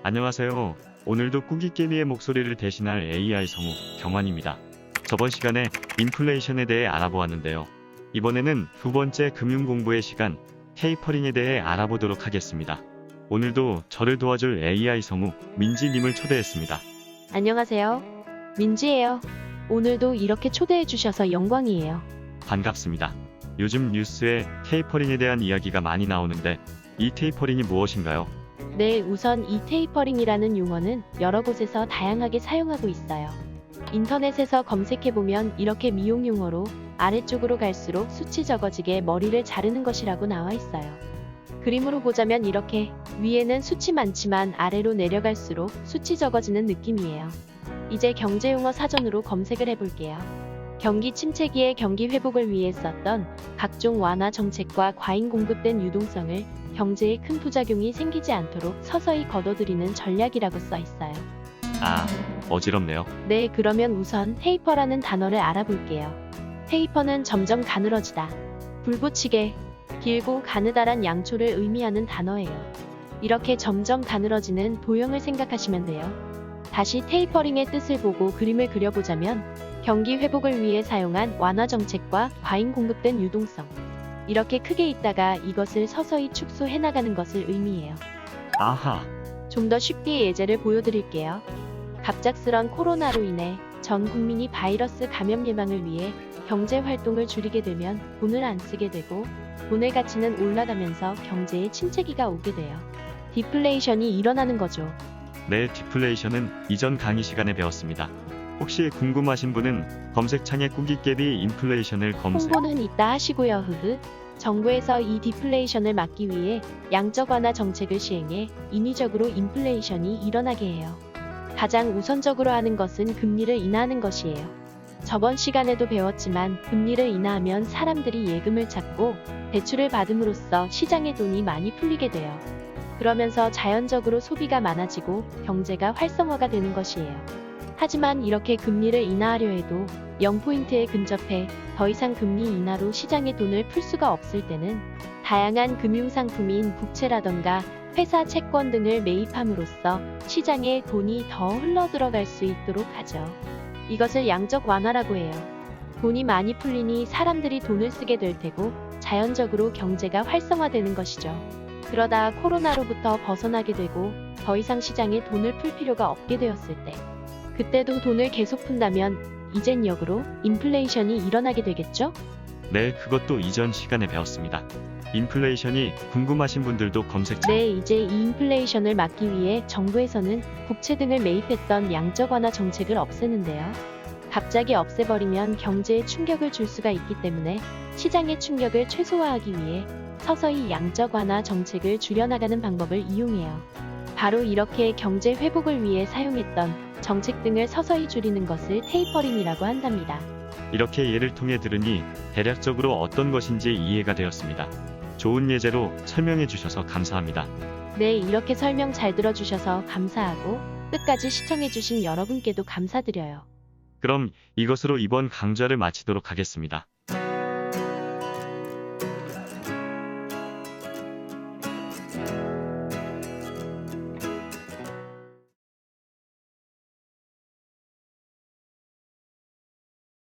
안녕하세요. 오늘도 꾸깃개미의 목소리를 대신할 AI 성우 경환입니다. 저번 시간에 인플레이션에 대해 알아보았는데요. 이번에는 두 번째 금융공부의 시간 테이퍼링에 대해 알아보도록 하겠습니다. 오늘도 저를 도와줄 AI 성우 민지님을 초대했습니다. 안녕하세요. 민지예요. 오늘도 이렇게 초대해 주셔서 영광이에요. 반갑습니다. 요즘 뉴스에 테이퍼링에 대한 이야기가 많이 나오는데 이 테이퍼링이 무엇인가요? 네, 우선 이 테이퍼링이라는 용어는 여러 곳에서 다양하게 사용하고 있어요. 인터넷에서 검색해보면 이렇게 미용 용어로 아래쪽으로 갈수록 숱이 적어지게 머리를 자르는 것이라고 나와 있어요. 그림으로 보자면 이렇게 위에는 숱이 많지만 아래로 내려갈수록 숱이 적어지는 느낌이에요. 이제 경제용어 사전으로 검색을 해볼게요. 경기 침체기에 경기 회복을 위해 썼던 각종 완화 정책과 과잉 공급된 유동성을 경제에 큰 부작용이 생기지 않도록 서서히 걷어들이는 전략이라고 써 있어요. 아, 어지럽네요. 네, 그러면 우선 테이퍼라는 단어를 알아볼게요. 테이퍼는 점점 가늘어지다, 불붙이게, 길고 가느다란 양초를 의미하는 단어예요. 이렇게 점점 가늘어지는 도형을 생각하시면 돼요. 다시 테이퍼링의 뜻을 보고 그림을 그려보자면 경기 회복을 위해 사용한 완화 정책과 과잉 공급된 유동성, 이렇게 크게 있다가 이것을 서서히 축소해 나가는 것을 의미해요. 아하, 좀 더 쉽게 예제를 보여드릴게요. 갑작스런 코로나로 인해 전 국민이 바이러스 감염 예방을 위해 경제 활동을 줄이게 되면 돈을 안 쓰게 되고 돈의 가치는 올라가면서 경제에 침체기가 오게 돼요. 디플레이션이 일어나는 거죠. 네, 디플레이션은 이전 강의 시간에 배웠습니다. 혹시 궁금하신 분은 검색창에 꾸깃개비 인플레이션을 검색. 홍보는 이따 하시고요. 정부에서 이 디플레이션을 막기 위해 양적 완화 정책을 시행해 인위적으로 인플레이션이 일어나게 해요. 가장 우선적으로 하는 것은 금리를 인하하는 것이에요. 저번 시간에도 배웠지만 금리를 인하하면 사람들이 예금을 찾고 대출을 받음으로써 시장에 돈이 많이 풀리게 돼요. 그러면서 자연적으로 소비가 많아지고 경제가 활성화가 되는 것이에요. 하지만 이렇게 금리를 인하하려 해도 0포인트에 근접해 더 이상 금리 인하로 시장에 돈을 풀 수가 없을 때는 다양한 금융상품인 국채라던가 회사 채권 등을 매입함으로써 시장에 돈이 더 흘러들어갈 수 있도록 하죠. 이것을 양적 완화라고 해요. 돈이 많이 풀리니 사람들이 돈을 쓰게 될 테고 자연적으로 경제가 활성화되는 것이죠. 그러다 코로나로부터 벗어나게 되고 더 이상 시장에 돈을 풀 필요가 없게 되었을 때, 그때도 돈을 계속 푼다면 이젠 역으로 인플레이션이 일어나게 되겠죠? 네, 그것도 이전 시간에 배웠습니다. 인플레이션이 궁금하신 분들도 검색창. 네, 이제 이 인플레이션을 막기 위해 정부에서는 국채 등을 매입했던 양적 완화 정책을 없애는데요. 갑자기 없애버리면 경제에 충격을 줄 수가 있기 때문에 시장의 충격을 최소화하기 위해 서서히 양적 완화 정책을 줄여나가는 방법을 이용해요. 바로 이렇게 경제 회복을 위해 사용했던 정책 등을 서서히 줄이는 것을 테이퍼링이라고 한답니다. 이렇게 예를 통해 들으니 대략적으로 어떤 것인지 이해가 되었습니다. 좋은 예제로 설명해 주셔서 감사합니다. 네, 이렇게 설명 잘 들어주셔서 감사하고 끝까지 시청해주신 여러분께도 감사드려요. 그럼 이것으로 이번 강좌를 마치도록 하겠습니다.